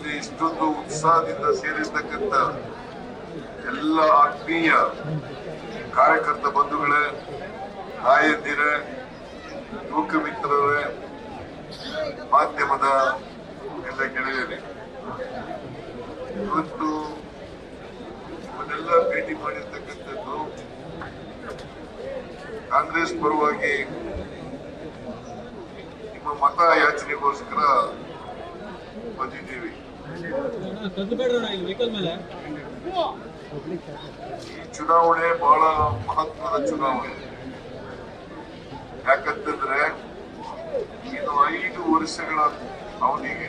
ಇಲ್ಲಿ ಇಷ್ಟೊಂದು ಉತ್ಸಾಹದಿಂದ ಸೇರಿರ್ತಕ್ಕಂಥ ಎಲ್ಲ ಆತ್ಮೀಯ ಕಾರ್ಯಕರ್ತ ಬಂಧುಗಳೇ, ತಾಯಂದಿರೇ, ಯುವಕ ಮಿತ್ರರೇ, ಮಾಧ್ಯಮದ ಎಲ್ಲ ಗೆಳೆಯರೇ, ಇವತ್ತು ಇವನ್ನೆಲ್ಲ ಭೇಟಿ ಮಾಡಿರ್ತಕ್ಕಂಥದ್ದು ಕಾಂಗ್ರೆಸ್ ಪರವಾಗಿ ನಿಮ್ಮ ಮತ ಯಾಚನೆಗೋಸ್ಕರ ಬಂದಿದ್ದೀವಿ. ಈ ಚುನಾವಣೆ ಬಹಳ ಮಹತ್ವದ ಚುನಾವಣೆ. ಯಾಕಂತಂದ್ರೆ ಇದು 5 ವರ್ಷಗಳ ಅವಧಿಗೆ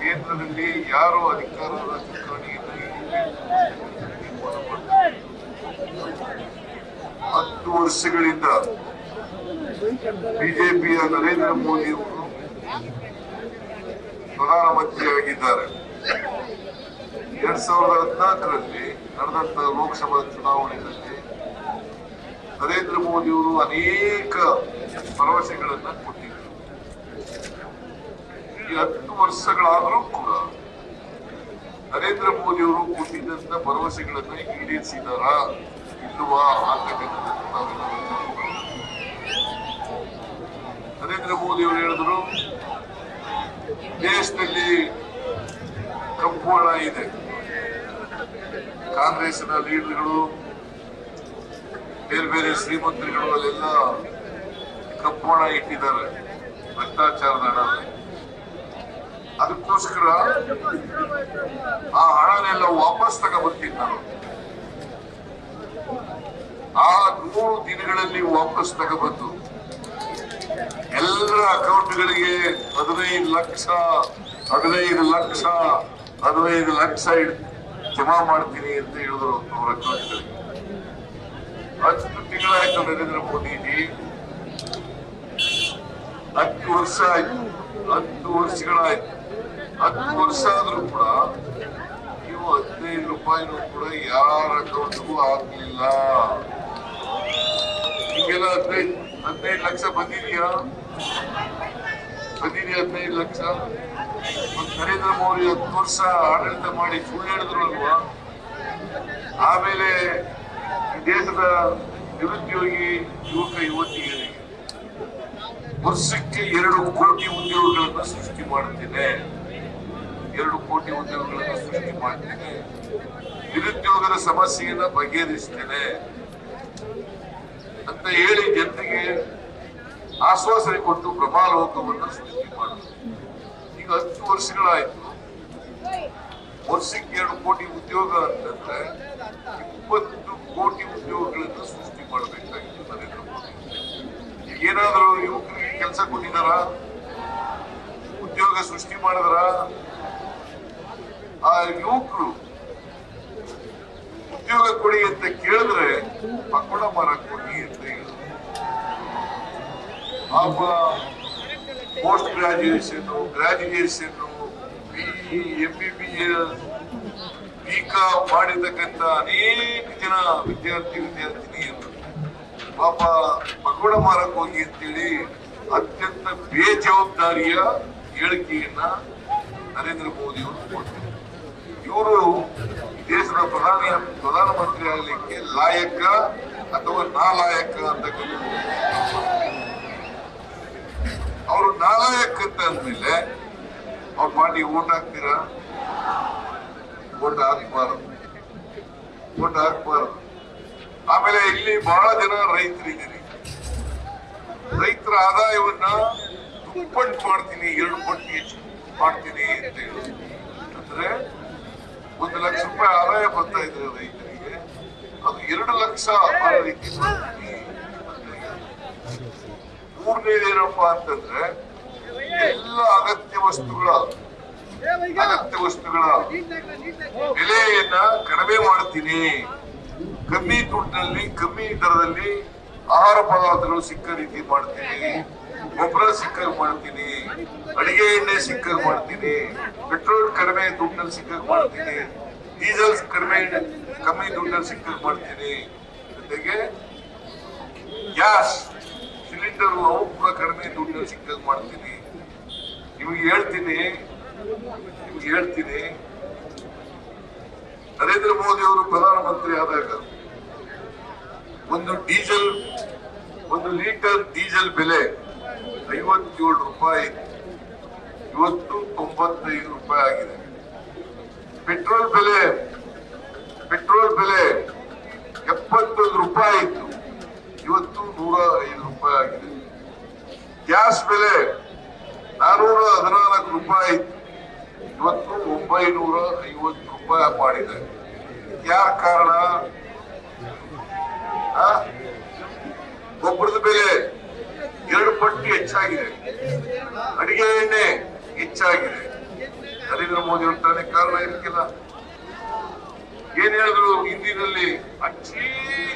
ಕೇಂದ್ರದಲ್ಲಿ ಯಾರು ಅಧಿಕಾರದ ಚುಕ್ಕಾಣಿಯನ್ನು 10 ವರ್ಷಗಳಿಂದ ಬಿಜೆಪಿಯ ನರೇಂದ್ರ ಮೋದಿ ಅವರು ಪ್ರಧಾನಮಂತ್ರಿಯಾಗಿದ್ದಾರೆ. 2014ರಲ್ಲಿ ನಡೆದಂತ ಲೋಕಸಭಾ ಚುನಾವಣೆಯಲ್ಲಿ ನರೇಂದ್ರ ಮೋದಿ ಅವರು ಅನೇಕ ಭರವಸೆಗಳನ್ನ ಕೊಟ್ಟಿದ್ದರು. ಈ 10 ವರ್ಷಗಳಾದರೂ ಕೂಡ ನರೇಂದ್ರ ಮೋದಿ ಅವರು ಕೊಟ್ಟಿದ್ದಂತ ಭರವಸೆಗಳನ್ನ ಈಡೇರಿಸಿದಾರಾ ಇಲ್ವಾ ಅಂತಕ್ಕಂಥದ್ದನ್ನು ನಾವೆಲ್ಲ ನರೇಂದ್ರ ಮೋದಿ ಅವರು ಹೇಳಿದ್ರು, ದೇಶದಲ್ಲಿ ಕಪ್ಪು ಹಣ ಇದೆ. ಕಾಂಗ್ರೆಸ್ನ ಲೀಡರ್ಗಳು, ಬೇರೆ ಬೇರೆ ಶ್ರೀಮಂತರುಗಳು ಅಲ್ಲೆಲ್ಲ ಕಪ್ಪು ಹಣ ಇಟ್ಟಿದ್ದಾರೆ, ಭ್ರಷ್ಟಾಚಾರದ ಹಣ. ಅದಕ್ಕೋಸ್ಕರ ಆ ಹಣನೆಲ್ಲ ವಾಪಸ್ ತಗೊಬರ್ತೀನಿ ನಾನು. ಆ 100 ದಿನಗಳಲ್ಲಿ ವಾಪಸ್ ತಗೊಬಂದು ಎಲ್ಲರ ಅಕೌಂಟ್ಗಳಿಗೆ 15 ಲಕ್ಷ ಜಮಾ ಮಾಡ್ತೀನಿ ಅಂತ ಹೇಳಿದ್ರು ಅವರ ಅಕೌಂಟ್ಗಳಿಗೆ. 10 ತಿಂಗಳಾಯ್ತು ನರೇಂದ್ರ ಮೋದಿಜಿ, 10 ವರ್ಷ ಆಯ್ತು, 10 ವರ್ಷಗಳಾಯ್ತು. 10 ವರ್ಷ ಆದ್ರೂ ಕೂಡ ನೀವು 15 ರೂಪಾಯಿನೂ ಕೂಡ ಯಾರ ಅಕೌಂಟ್ಗೂ ಹಾಕ್ಲಿಲ್ಲ. ಈಗೆಲ್ಲ 15 ಲಕ್ಷ ಬಂದಿದೆಯಾ? 15 ಲಕ್ಷ. ನರೇಂದ್ರ ಮೋದಿ 10 ವರ್ಷ ಆಡಳಿತ ಮಾಡಿ ಸುಳ್ಳು ಹೇಳಿದ್ರು ಅಲ್ವಾ? ಆಮೇಲೆ ಈ ದೇಶದ ನಿರುದ್ಯೋಗಿ ಯುವಕ ಯುವತಿಯರಿಗೆ ವರ್ಷಕ್ಕೆ 2 ಕೋಟಿ ಉದ್ಯೋಗಗಳನ್ನು ಸೃಷ್ಟಿ ಮಾಡುತ್ತೇನೆ, 2 ಕೋಟಿ ಉದ್ಯೋಗಗಳನ್ನು ಸೃಷ್ಟಿ ಮಾಡ್ತೇನೆ, ನಿರುದ್ಯೋಗದ ಸಮಸ್ಯೆಯನ್ನ ಬಗೆಹರಿಸ್ತೇನೆ ಅಂತ ಹೇಳಿ ಜನತೆಗೆ ಆಶ್ವಾಸನೆ ಕೊಟ್ಟು ಪ್ರಮಾಲೋಕವನ್ನು ಸೃಷ್ಟಿ ಮಾಡುದು. ಈಗ 10 ವರ್ಷಗಳಾಯ್ತು. ವರ್ಷಕ್ಕೆ 2 ಕೋಟಿ ಉದ್ಯೋಗ ಅಂತಂದ್ರೆ 20 ಕೋಟಿ ಉದ್ಯೋಗಗಳನ್ನು ಸೃಷ್ಟಿ ಮಾಡಬೇಕಾಗಿತ್ತು ನರೇಂದ್ರ ಮೋದಿ. ಈಗೇನಾದ್ರೂ ಯುವಕರಿಗೆ ಕೆಲಸ ಕೊಟ್ಟಿದಾರ? ಉದ್ಯೋಗ ಸೃಷ್ಟಿ ಮಾಡಿದ್ರ? ಆ ಯುವಕರು ಉದ್ಯೋಗ ಕೊಡಿ ಅಂತ ಕೇಳಿದ್ರೆ ಪಕೋಡ ಮಾರಕ್ ಕೊಡಿ ಅಂತ ಹೇಳಿದ್ರು. ಪಾಪ ಪೋಸ್ಟ್ ಗ್ರಾಜುಯೇಷನ್, MBBS, BCom ಮಾಡಿರ್ತಕ್ಕಂಥ ಅನೇಕ ಜನ ವಿದ್ಯಾರ್ಥಿನಿಯರು ಪಾಪ ಪಕೋಡ ಮಾರಕ್ ಹೋಗಿ ಅಂತೇಳಿ ಅತ್ಯಂತ ಬೇಜವಾಬ್ದಾರಿಯ ಹೇಳಿಕೆಯನ್ನ ನರೇಂದ್ರ ಮೋದಿ ಅವರು ಕೊಡ್ತಾರೆ. ಇವರು ದೇಶದ ಪ್ರಧಾನಮಂತ್ರಿ ಆಗಲಿಕ್ಕೆ ಲಾಯಕ ಅಥವಾ ನಾಲಾಯಕ ಅಂತಕ್ಕಂಥ. ಅವರು ನಾಲಾಯಕ ಅಂತ ಅಂದ್ಮೇಲೆ ಅವ್ರ ಪಾರ್ಟಿ ಓಟ್ ಹಾಕ್ತೀರಾ? ಓಟ್ ಹಾಕ್ಬಾರದು. ಆಮೇಲೆ ಇಲ್ಲಿ ಬಹಳ ಜನ ರೈತರಿದ್ದೀರಿ. ರೈತರ ಆದಾಯವನ್ನ ದುಪ್ಪಟ್ಟು ಮಾಡ್ತೀನಿ, 2 ಪಟ್ಟು ಹೆಚ್ಚು ಮಾಡ್ತೀನಿ ಅಂತ ಹೇಳಿ ಅಂದ್ರೆ 1 ಲಕ್ಷ ರೂಪಾಯಿ ಆದಾಯ ಬರ್ತಾ ಇದ್ರೆ ರೈತರಿಗೆ ಅದು 2 ಲಕ್ಷ ಬರೋ ರೀತಿ ಮಾಡ್ತೀನಿ. ಮೂರನೇದೇನಪ್ಪ ಅಂತಂದ್ರೆ ಎಲ್ಲ ಅಗತ್ಯ ವಸ್ತುಗಳ ಬೆಲೆಯನ್ನ ಕಡಿಮೆ ಮಾಡ್ತೀನಿ, ಕಮ್ಮಿ ದುಡ್ಡಿನಲ್ಲಿ ಕಮ್ಮಿ ದರದಲ್ಲಿ ಆಹಾರ ಪದಾರ್ಥಗಳು ಸಿಕ್ಕ ರೀತಿ ಮಾಡ್ತೀನಿ, ಗೊಬ್ಬರ ಸಿಕ್ಕಾಗ ಮಾಡ್ತೀನಿ, ಅಡಿಗೆ ಎಣ್ಣೆ ಸಿಕ್ಕಾಗ ಮಾಡ್ತೀನಿ, ಪೆಟ್ರೋಲ್ ಕಡಿಮೆ ದುಡ್ಡಲ್ಲಿ ಸಿಕ್ಕಾಗ ಮಾಡ್ತೀನಿ, ಡೀಸೆಲ್ ಕಮ್ಮಿ ದುಡ್ಡಲ್ಲಿ ಸಿಕ್ಕಾಗ ಮಾಡ್ತೀನಿ, ಜೊತೆಗೆ ಗ್ಯಾಸ್ ಸಿಲಿಂಡರ್ ಅವು ಕೂಡ ಕಡಿಮೆ ದುಡ್ಡಲ್ಲಿ ಸಿಕ್ಕಾಗ ಮಾಡ್ತೀನಿ. ನಿಮಗೆ ಹೇಳ್ತೀನಿ, ನಿಮ್ಗೆ ಹೇಳ್ತೀನಿ, ನರೇಂದ್ರ ಮೋದಿ ಅವರು ಪ್ರಧಾನಮಂತ್ರಿ ಆದಾಗ ಒಂದು ಲೀಟರ್ ಡೀಸೆಲ್ ಬೆಲೆ 57 ರೂಪಾಯಿ, ಇವತ್ತು 95 ರೂಪಾಯಿ ಆಗಿದೆ. ಪೆಟ್ರೋಲ್ ಬೆಲೆ 71 ರೂಪಾಯಿ ಇತ್ತು, ಇವತ್ತು 105 ರೂಪಾಯಿ ಆಗಿದೆ. ಗ್ಯಾಸ್ ಬೆಲೆ 414 ರೂಪಾಯಿ ಇತ್ತು, ಇವತ್ತು 950 ರೂಪಾಯಿ ಮಾಡಿದೆ. ಯಾರ ಕಾರಣ? ಗೊಬ್ಬರದ ಬೆಲೆ 2 ಪಟ್ಟು ಹೆಚ್ಚಾಗಿದೆ, ಅಡಿಗೆ ಎಣ್ಣೆ ಹೆಚ್ಚಾಗಿದೆ. ನರೇಂದ್ರ ಮೋದಿ ಅಂತಾನೆ ಕಾರಣ ಇರಕ್ಕಿಲ್ಲ. ಏನ್ ಹೇಳಿದ್ರು ಹಿಂದಿನಲ್ಲಿ, ಅಚ್ಚೇ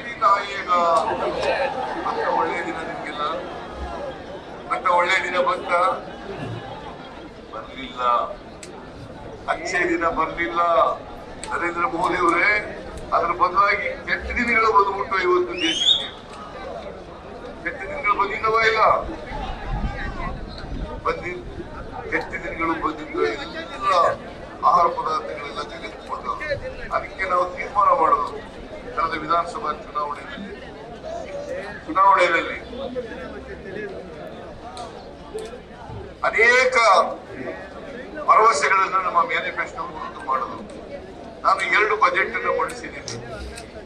ದಿನ ಈಗ ಅಂತ ಒಳ್ಳೆ ದಿನ ನಿಮ್ಗಿಲ್ಲ ಅಂತ ಒಳ್ಳೆ ದಿನ ಬರ್ಲಿಲ್ಲ. ಅಚ್ಚೇ ದಿನ ಬರ್ಲಿಲ್ಲ ನರೇಂದ್ರ ಮೋದಿ ಅವರೇ. ಅದರ ಬದಲಾಗಿ ಕೆಟ್ಟ ದಿನಗಳು ಬಂದ್ಬಿಟ್ಟು ಇವತ್ತು ದೇಶಕ್ಕೆ ಕೆಟ್ಟ ದಿನಗಳು ಬಂದಿದ್ದವ ಇಲ್ಲ, ಕೆಟ್ಟ ದಿನಗಳು ಬಂದಿದ್ದ ಆಹಾರ ಪದಾರ್ಥಗಳೆಲ್ಲ ತೆಗೆದುಕೊಂಡು ಅದಕ್ಕೆ ನಾವು ತೀರ್ಮಾನ ಮಾಡೋದು. ಕಳೆದ ವಿಧಾನಸಭಾ ಚುನಾವಣೆಯಲ್ಲಿ ಅನೇಕ ಭರವಸೆಗಳನ್ನು ನಮ್ಮ ಮ್ಯಾನಿಫೆಸ್ಟೋ ಕುರಿತು ಮಾಡೋದು. ನಾನು 2 ಬಜೆಟ್ ಅನ್ನು ಮಂಡಿಸಿದ್ದೀನಿ.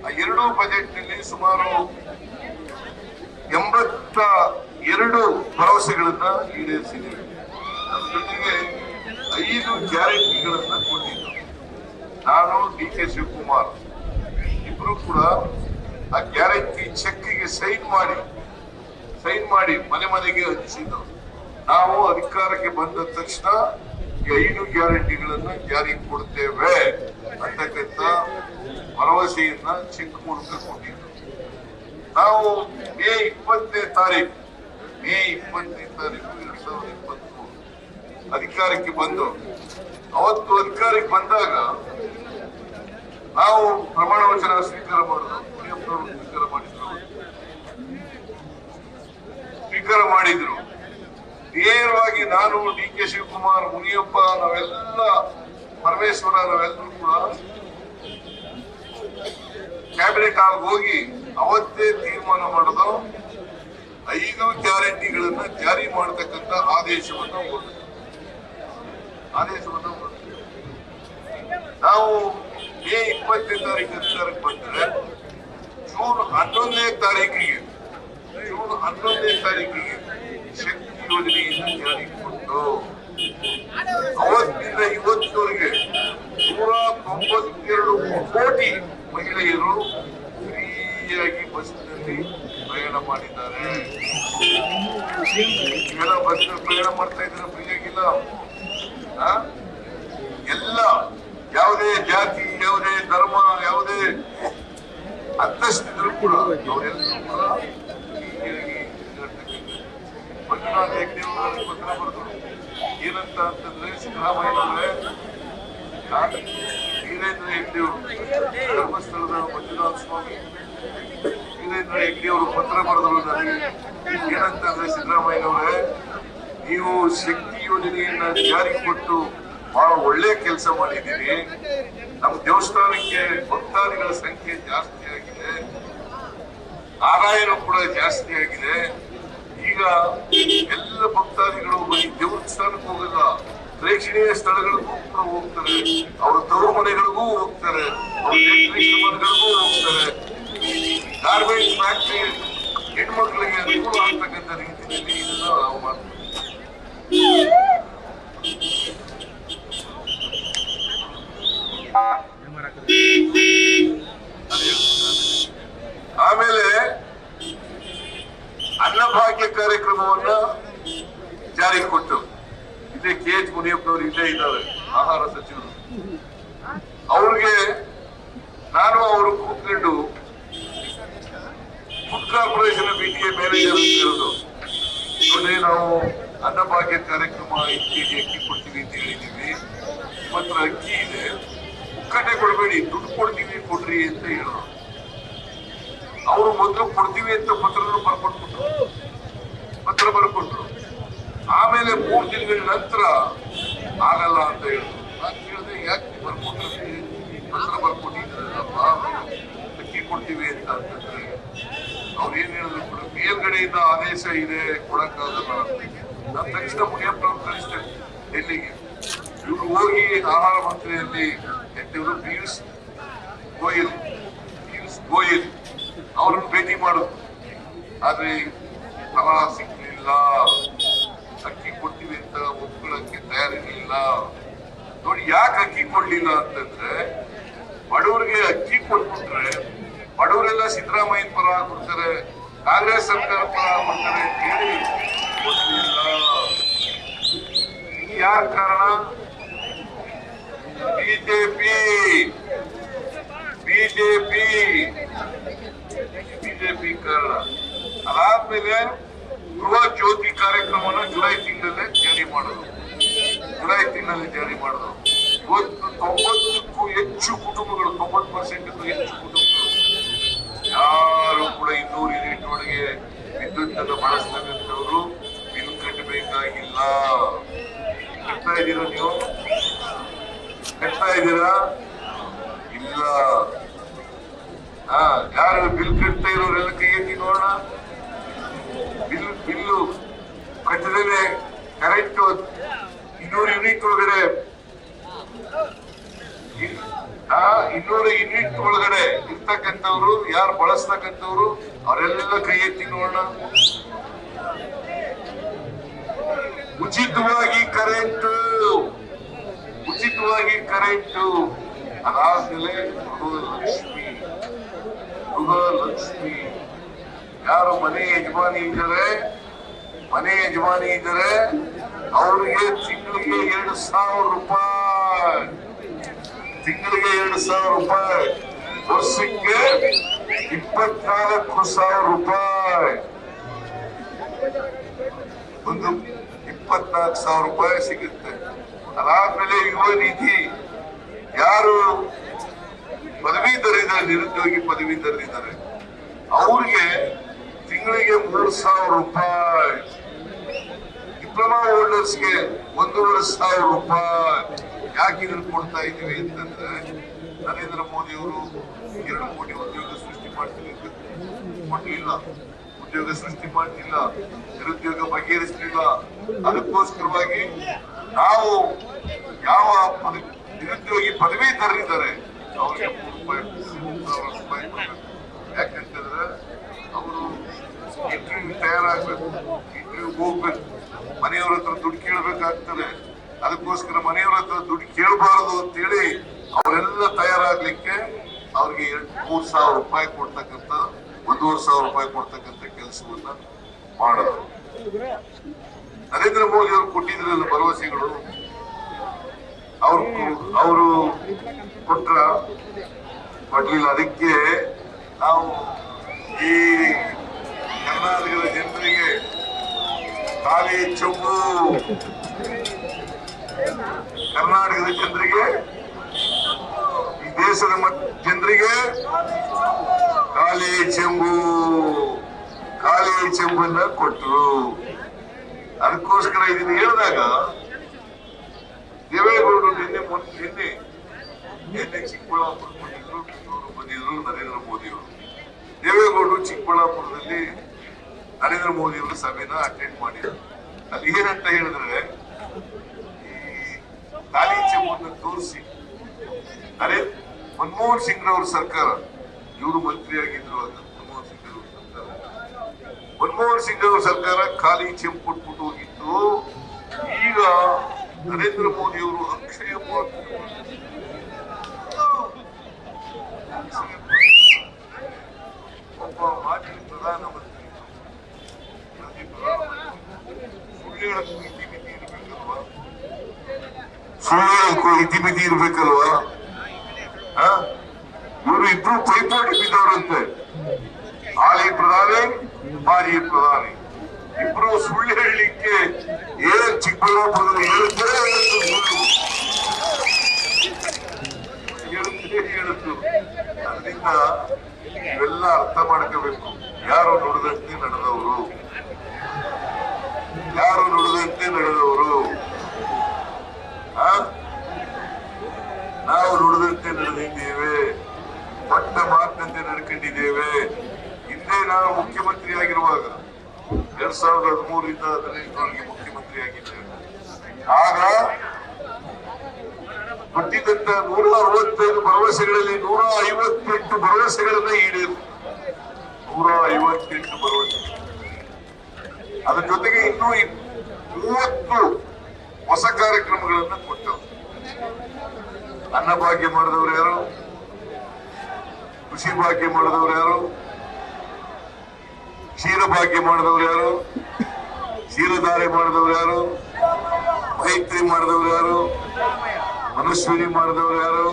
ಆ 2 ಬಜೆಟ್ ನಲ್ಲಿ ಸುಮಾರು 82 ಭರವಸೆಗಳನ್ನ ಈಡೇರಿಸಿದ್ದೀವಿ. ನನ್ನ ಜೊತೆಗೆ 5 ಗ್ಯಾರಂಟಿಗಳನ್ನ ಕೊಟ್ಟಿದ್ದು. ನಾನು DK ಶಿವಕುಮಾರ್ ಇಬ್ರು ಕೂಡ ಆ ಗ್ಯಾರಂಟಿ ಚೆಕ್ಗೆ ಸೈನ್ ಮಾಡಿ ಮನೆ ಮನೆಗೆ ಹಂಚಿದ್ದು. ನಾವು ಅಧಿಕಾರಕ್ಕೆ ಬಂದ ತಕ್ಷಣ ಈ 5 ಗ್ಯಾರಂಟಿಗಳನ್ನ ಜಾರಿಗೆ ಕೊಡ್ತೇವೆ ಅಂತಕ್ಕಂಥ ಭರವಸೆಯನ್ನ ಚೆಕ್ ಮೂಲಕ ಕೊಟ್ಟಿದ್ದು. ನಾವು ಮೇ 20ನೇ ತಾರೀಕು 2023 ಅಧಿಕಾರಕ್ಕೆ ಬಂದು ಅವತ್ತು ಅಧಿಕಾರಕ್ಕೆ ಬಂದಾಗ ನಾವು ಪ್ರಮಾಣ ವಚನ ಸ್ವೀಕಾರ ಮಾಡಿದ್ರು. ನೇರವಾಗಿ ನಾನು DK ಶಿವಕುಮಾರ್, ಮುನಿಯಪ್ಪ, ನಾವೆಲ್ಲ ಪರಮೇಶ್ವರ, ನಾವೆಲ್ಲರೂ ಕೂಡ ಕ್ಯಾಬಿನೆಟ್ ಆಗಿ ಹೋಗಿ ಅವತ್ತೇ ತೀರ್ಮಾನ ಮಾಡೋದು 5 ಗ್ಯಾರಂಟಿಗಳನ್ನ ಜಾರಿ ಮಾಡತಕ್ಕಂತ ಆದೇಶವನ್ನು ನಾವು ಮೇ 20ನೇ ತಾರೀಕು ಅಧಿಕಾರಕ್ಕೆ ಬಂದರೆ ಜೂನ್ 11ನೇ ತಾರೀಕಿಗೆ ಶಕ್ತಿ ಯೋಜನೆಯನ್ನು ಜಾರಿಗೆ ಕೊಟ್ಟು ಅವತ್ತಿನಿಂದ ಇವತ್ತಿನವರೆಗೆ 192 ಕೋಟಿ ಮಹಿಳೆಯರು ಫ್ರೀಯಾಗಿ ಬಸ್ನಲ್ಲಿ ಪ್ರಯಾಣ ಮಾಡಿದ್ದಾರೆ. ಬಸ್ನಲ್ಲಿ ಪ್ರಯಾಣ ಮಾಡ್ತಾ ಇದ್ದಾರೆ, ಫ್ರೀಯಾಗಿಲ್ಲ. ಎಲ್ಲ ಯಾವುದೇ ಜಾತಿ, ಯಾವುದೇ ಧರ್ಮ, ಯಾವುದೇ ಅಂತಸ್ತಿದ್ರು ಕೂಡ ಅವರೆಲ್ಲರೂ ಕೂಡ ಮಂಜುನಾಥ್ ಹೆಗ್ಡೆ ಅವರು ಪತ್ರ ಬರೆದ್ರು. ಏನಂತ ಅಂತಂದ್ರೆ, ಸಿದ್ದರಾಮಯ್ಯನವರೇ, ವೀರೇಂದ್ರ ಹೆಗ್ಡೆ ಅವರು ಧರ್ಮಸ್ಥಳದ ಮಂಜುನಾಥ ಸ್ವಾಮಿ ವೀರೇಂದ್ರ ಹೆಗ್ಡೆ ಅವರು ಪತ್ರ ಬರೆದ್ರು ನನಗೆ. ಏನಂತಂದ್ರೆ, ಸಿದ್ದರಾಮಯ್ಯನವರೇ, ನೀವು ಶಕ್ತಿ ಯೋಜನೆಯನ್ನ ಜಾರಿಗೆ ಕೊಟ್ಟು ಬಹಳ ಒಳ್ಳೆ ಕೆಲಸ ಮಾಡಿದ್ದೀರಿ. ನಮ್ಮ ದೇವಸ್ಥಾನಕ್ಕೆ ಭಕ್ತಾದಿಗಳ ಸಂಖ್ಯೆ ಜಾಸ್ತಿ ಆಗಿದೆ, ಆದಾಯನೂ ಕೂಡ ಜಾಸ್ತಿ ಆಗಿದೆ. ಈಗ ಎಲ್ಲ ಭಕ್ತಾದಿಗಳು ಬರೀ ದೇವಸ್ಥಾನಕ್ಕೆ ಹೋಗಲ್ಲ, ಪ್ರೇಕ್ಷಣೀಯ ಸ್ಥಳಗಳಿಗೂ ಕೂಡ ಹೋಗ್ತಾರೆ, ಅವರ ತವರು ಮನೆಗಳಿಗೂ ಹೋಗ್ತಾರೆ, ಅವ್ರ ಮನೆಗಳಿಗೂ ಹೋಗ್ತಾರೆ. ಗಾರ್ಮೆಂಟ್ ಫ್ಯಾಕ್ಟರಿ ಹೆಣ್ಮಕ್ಳಿಗೆ ಅನುಕೂಲ ಆಗ್ತಕ್ಕಂಥ ರೀತಿಯಲ್ಲಿ ಇದನ್ನ ನಾವು ಮಾಡ್ತೀವಿ. ಆಮೇಲೆ ಅನ್ನಭಾಗ್ಯ ಕಾರ್ಯಕ್ರಮವನ್ನ ಜಾರಿಗೆ ಕೊಟ್ಟು, ಇದೇ KH ಮುನಿಯಪ್ಪನವರು ಇಲ್ಲೇ ಇದ್ದಾರೆ, ಆಹಾರ ಸಚಿವರು. ಅವ್ರಿಗೆ ಅವರು ಕೂತ್ಕೊಂಡು ಫುಡ್ ಕಾರ್ಪೊರೇಷನ್ BTA ಮ್ಯಾನೇಜರ್ ಇರೋದು. ನೋಡಿ, ನಾವು ಅನ್ನಭಾಗ್ಯ ಕಾರ್ಯಕ್ರಮ 5 kg ಅಕ್ಕಿ ಕೊಡ್ತೀವಿ ಅಂತ ಹೇಳಿದೀವಿ. ನಿಮ್ಮ ಹತ್ರ ಅಕ್ಕಿ ಇದೆ, ಮುಕ್ಕಟ್ಟೆ ಕೊಡಬೇಡಿ, ದುಡ್ಡು ಕೊಡ್ತೀವಿ ಕೊಡ್ರಿ ಅಂತ ಹೇಳೋರು. ಅವರು ಮೊದಲು ಕೊಡ್ತೀವಿ ಅಂತ ಪತ್ರ ಬರ್ಕೊಟ್ರು. ಆಮೇಲೆ 3 ದಿನಗಳ ನಂತರ ಆಗಲ್ಲ ಅಂತ ಹೇಳಿದ್ರು. ನಾನು ಕೇಳಿದೆ, ಯಾಕೆ ಬರ್ಕೊಟ್ರಿ ಪತ್ರ ಬರ್ಕೊಟ್ಟಿದ್ರಲ್ಲಪ್ಪ, ಅಕ್ಕಿ ಕೊಡ್ತೀವಿ ಅಂತಂದ್ರೆ ಅವ್ರು ಏನ್ ಹೇಳಿದ್ರು, ಮೇಲ್ಗಡೆಯಿಂದ ಆದೇಶ ಇದೆ, ಕೊಡಕ್ಕಾಗಲ್ಲ. ನಾನು ತಕ್ಷಣ ಮುನಿಯಪ್ಪ ಕಳಿಸ್ತೇನೆ ಡೆಲ್ಲಿಗೆ. ಇವ್ರು ಹೋಗಿ ಆಹಾರ ಮಂತ್ರಿಯಲ್ಲಿ ಎಂತಿದ್ರು ಪಿಯೂಷ್ ಗೋಯಲ್ ಅವ್ರನ್ನ ಭೇಟಿ ಮಾಡುದು. ಆದ್ರೆ ಫಲ ಸಿಗ್ಲಿಲ್ಲ, ಅಕ್ಕಿ ಕೊಡ್ತೀವಿ ಅಂತ ಒಪ್ಕೊಳ್ಳಕ್ಕೆ ತಯಾರಿರ್ಲಿಲ್ಲ. ನೋಡಿ, ಯಾಕೆ ಅಕ್ಕಿ ಕೊಡ್ಲಿಲ್ಲ ಅಂತಂದ್ರೆ, ಬಡವರಿಗೆ ಅಕ್ಕಿ ಕೊಟ್ಬಿಟ್ರೆ ಬಡವರೆಲ್ಲ ಸಿದ್ದರಾಮಯ್ಯನ ಪರ ಆಗ್ಬಿಡ್ತಾರೆ, ಕಾಂಗ್ರೆಸ್ ಸರ್ಕಾರ ಪರ ಆಗ್ಬಿಡ್ತಾರೆ ಅಂತ ಹೇಳಿ ಕೊಡ್ಲಿಲ್ಲ. ಯಾರ ಕಾರಣ? ಬಿಜೆಪಿ ಕಾರಣ. ಅದಾದ್ಮೇಲೆ ಗೃಹ ಜ್ಯೋತಿ ಕಾರ್ಯಕ್ರಮನ ಜುಲೈ ತಿಂಗಳಲ್ಲೇ ಜಾರಿ ಮಾಡೋದು. ಇವತ್ತು 90ಕ್ಕೂ ಹೆಚ್ಚು ಕುಟುಂಬಗಳು, 90% ಹೆಚ್ಚು ಕುಟುಂಬಗಳು ಯಾರು ಕೂಡ 200 ಯೂನಿಟ್ ಒಳಗೆ ವಿದ್ಯುತ್ ಅನ್ನು ಬಳಸ್ತಕ್ಕಂಥವ್ರು ಬಿಲ್ ಕಟ್ಟಬೇಕಾಗಿಲ್ಲ. ಕಟ್ತಾ ಇದ್ದೀರಾ ನೀವು? ಇಲ್ಲ. ಯಾರು ಬಿಲ್ ಕಟ್ತಾ ಇರೋರೆಲ್ಲ ಕೈ ಎತ್ತಿ ನೋಡೋಣ. ಬಿಲ್ಲು ಕಟ್ಟದೇನೆ ಕರೆಂಟ್ 200 ಯೂನಿಟ್ ಒಳಗಡೆ 200 ಯೂನಿಟ್ ಒಳಗಡೆ ಇರ್ತಕ್ಕಂಥವ್ರು, ಯಾರು ಬಳಸ್ತಕ್ಕಂಥವ್ರು ಅವರೆಲ್ಲ ಕೈ ಎತ್ತಿ ನೋಡೋಣ. ಉಚಿತವಾಗಿ ಕರೆಂಟು. ಅದಾದ್ಮೇಲೆ ಗೃಹಲಕ್ಷ್ಮಿ ಯಾರು ಮನೆ ಯಜಮಾನಿ ಇದ್ದಾರೆ ಅವ್ರಿಗೆ ತಿಂಗಳಿಗೆ 2,000 ರೂಪಾಯಿ, ವರ್ಷಕ್ಕೆ 24,000 ರೂಪಾಯಿ, ಒಂದು 24,000 ರೂಪಾಯಿ ಸಿಗುತ್ತೆ. ಅದಾದ್ಮೇಲೆ ಯುವ ನಿಧಿ, ಯಾರು ಪದವೀಧರಿದ್ದಾರೆ, ನಿರುದ್ಯೋಗಿ ಪದವೀಧರಿದ್ದಾರೆ, ಅವ್ರಿಗೆ ತಿಂಗಳಿಗೆ 3,000 ರೂಪಾಯಿ. ಡಿಪ್ಲೊಮಾ ಹೋಲ್ಡರ್ಸ್ಗೆ 1,500 ರೂಪಾಯಿ. ಯಾಕೆ ಇದನ್ನು ಕೊಡ್ತಾ ಇದ್ದೀವಿ ಅಂತಂದ್ರೆ, ನರೇಂದ್ರ ಮೋದಿ ಅವರು 2 ಕೋಟಿ ಉದ್ಯೋಗ ಸೃಷ್ಟಿ ಮಾಡ್ತೀನಿ ಉದ್ಯೋಗ ಸೃಷ್ಟಿ ಮಾಡಲಿಲ್ಲ, ನಿರುದ್ಯೋಗ ಬಗೆಹರಿಸಲಿಲ್ಲ. ಅದಕ್ಕೋಸ್ಕರವಾಗಿ ನಾವು ಯಾವ ನಿರುದ್ಯೋಗಿ ಪದವೀಧರಿದ್ದಾರೆ ಅವ್ರಿಗೆ 3,000 ರೂಪಾಯಿ ಕೊಡಬೇಕು. ಯಾಕಂತಂದ್ರೆ ಅವರು ಇಂಟರ್ವ್ಯೂ ತಯಾರಾಗಬೇಕು, ಇಂಟರ್ವ್ಯೂ ಹೋಗ್ಬೇಕು, ಮನೆಯವ್ರ ಹತ್ರ ದುಡ್ಡು ಕೇಳಬೇಕಾಗ್ತದೆ. ಅದಕ್ಕೋಸ್ಕರ ಮನೆಯವ್ರ ಹತ್ರ ದುಡ್ಡು ಕೇಳಬಾರದು ಅಂತೇಳಿ ಅವರೆಲ್ಲ ತಯಾರಾಗ್ಲಿಕ್ಕೆ ಅವ್ರಿಗೆ 3,000 ರೂಪಾಯಿ ಕೊಡ್ತಕ್ಕಂಥ, 1,500 ರೂಪಾಯಿ ಕೊಡ್ತಕ್ಕಂಥ ಕೆಲಸವನ್ನ ಮಾಡೋದು. ನರೇಂದ್ರ ಮೋದಿ ಅವರು ಕೊಟ್ಟಿದ್ರಲ್ಲ ಭರವಸೆಗಳು, ಅವರು ಕೊಡ್ಲಿಲ್ಲ. ಅದಕ್ಕೆ ನಾವು ಈ ಕರ್ನಾಟಕದ ಜನರಿಗೆ ಖಾಲಿ ಚೆಂಬು, ಕರ್ನಾಟಕದ ಜನರಿಗೆ, ಈ ದೇಶದ ಜನರಿಗೆ ಖಾಲಿ ಚೆಂಬನ್ನ ಕೊಟ್ಟರು. ಅದಕ್ಕೋಸ್ಕರ ಇದನ್ನು ಹೇಳಿದಾಗ ದೇವೇಗೌಡರು ನಿನ್ನೆ ಚಿಕ್ಕಬಳ್ಳಾಪುರ ಬಂದಿದ್ರು ನರೇಂದ್ರ ಮೋದಿ ಅವರು. ದೇವೇಗೌಡರು ಚಿಕ್ಕಬಳ್ಳಾಪುರದಲ್ಲಿ ನರೇಂದ್ರ ಮೋದಿ ಅವರ ಸಭೆನ ಅಟೆಂಡ್ ಮಾಡಿದ್ರು. ಅಲ್ಲಿ ಏನಂತ ಹೇಳಿದ್ರೆ, ಈ ಖಾಲಿ ಚೆಂಬನ್ನು ತೋರಿಸಿ ಮನಮೋಹನ್ ಸಿಂಗ್ ಅವರ ಸರ್ಕಾರ, ಇವರು ಮಂತ್ರಿಯಾಗಿದ್ರು ಆಗ, ಮನಮೋಹನ್ ಸಿಂಗ್ ಅವರ ಸರ್ಕಾರ ಖಾಲಿ ಚೆಂಬು ಕೊಟ್ಬಿಟ್ಟು ಹೋಗಿತ್ತು. ಈಗ ನರೇಂದ್ರ ಮೋದಿ ಅವರು ಅಕ್ಷಯ ಒಬ್ಬ ಮಾಜಿ ಪ್ರಧಾನಮಂತ್ರಿ ಸುಳ್ಳು ಇತಿಮಿತಿ ಇರ್ಬೇಕಲ್ವಾ? ಇವರು ಇಬ್ರು ಪೈಪೋಟಿ ಬಿದ್ದವರಂತೆ, ಹಾಲಿ ಪ್ರಧಾನಿ ಮಾಜಿ ಪ್ರಧಾನಿ ಇಬ್ರು ಸುಳ್ಳು ಹೇಳಲಿಕ್ಕೆ ಏನ್ ಚಿಕ್ಕಬಳ್ಳಾಪುರದಲ್ಲಿ ಹೇಳುತ್ತೆ ಅದರಿಂದ ಇವೆಲ್ಲ ಅರ್ಥ ಮಾಡ್ಕೋಬೇಕು. ಯಾರು ನುಡಿದಂತೆ ನಡೆದವರು ನಾವು ನುಡಿದಂತೆ ನಡೆದಿದ್ದೇವೆ, ಕೊಟ್ಟ ಮಾತಿನಂತೆ ನಡ್ಕೊಂಡಿದ್ದೇವೆ. ಹಿಂದೆ ನಾವು ಮುಖ್ಯಮಂತ್ರಿ ಆಗಿರುವಾಗ 2013ರಿಂದ 2018 ಮುಖ್ಯಮಂತ್ರಿ ಆಗಿದ್ದೇವೆ. ಆಗ ಕೊಟ್ಟಿದ್ದಂತ 165 ಭರವಸೆಗಳಲ್ಲಿ 158 ಭರವಸೆಗಳನ್ನ ಈಡೇರಿತು. 158 ಭರವಸೆ. ಅದರ ಜೊತೆಗೆ ಇನ್ನೂ 30 ಹೊಸ ಕಾರ್ಯಕ್ರಮಗಳನ್ನ ಕೊಟ್ಟರು. ಅನ್ನಭಾಗ್ಯ ಮಾಡಿದವರು ಯಾರು? ಕೃಷಿ ಭಾಗ್ಯ ಮಾಡಿದವರು ಯಾರು? ಕ್ಷೀರ ಭಾಗ್ಯ ಮಾಡಿದವರು ಯಾರು? ಕ್ಷೀರಧಾರೆ ಮಾಡಿದವರು ಯಾರು? ಮೈತ್ರಿ ಮಾಡಿದವರು ಯಾರು? ಮನುಷ್ಯನಿ ಮಾಡಿದವರು ಯಾರು?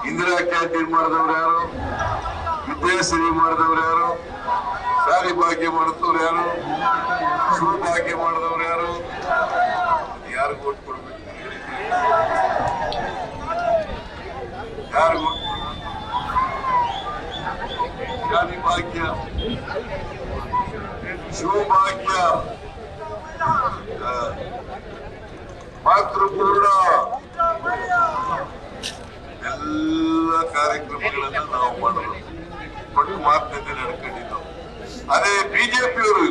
ಇಂದಿರಾ ಕ್ಯಾಂಟೀನ್ ಮಾಡಿದವರು ಯಾರು? ವಿದ್ಯಾಶ್ರೀ ಮಾಡಿದವರು ಯಾರು? ಸಾರಿ ಭಾಗ್ಯ ಮಾಡಿದವರು ಯಾರು? ಸೌಭಾಗ್ಯ ಮಾಡಿದವರು ಯಾರು? ಯಾರು ಓಟ್ ಕೊಡ್ಬೇಕು? ಯಾರು ಓಟ್ ಕೊಡ್ಬೇಕು? ಸಾರಿ ಭಾಗ್ಯ, ಸೌಭಾಗ್ಯ, ಮಾತೃಪೂರ್ಣ ಎಲ್ಲ ಕಾರ್ಯಕ್ರಮಗಳನ್ನ ನಾವು ಮಾಡಲು ಕೊಟ್ಟು ಮಾತಿನಂತೆ ನಡ್ಕೊಂಡಿದ್ದೆವು. ಅದೇ ಬಿಜೆಪಿಯವರು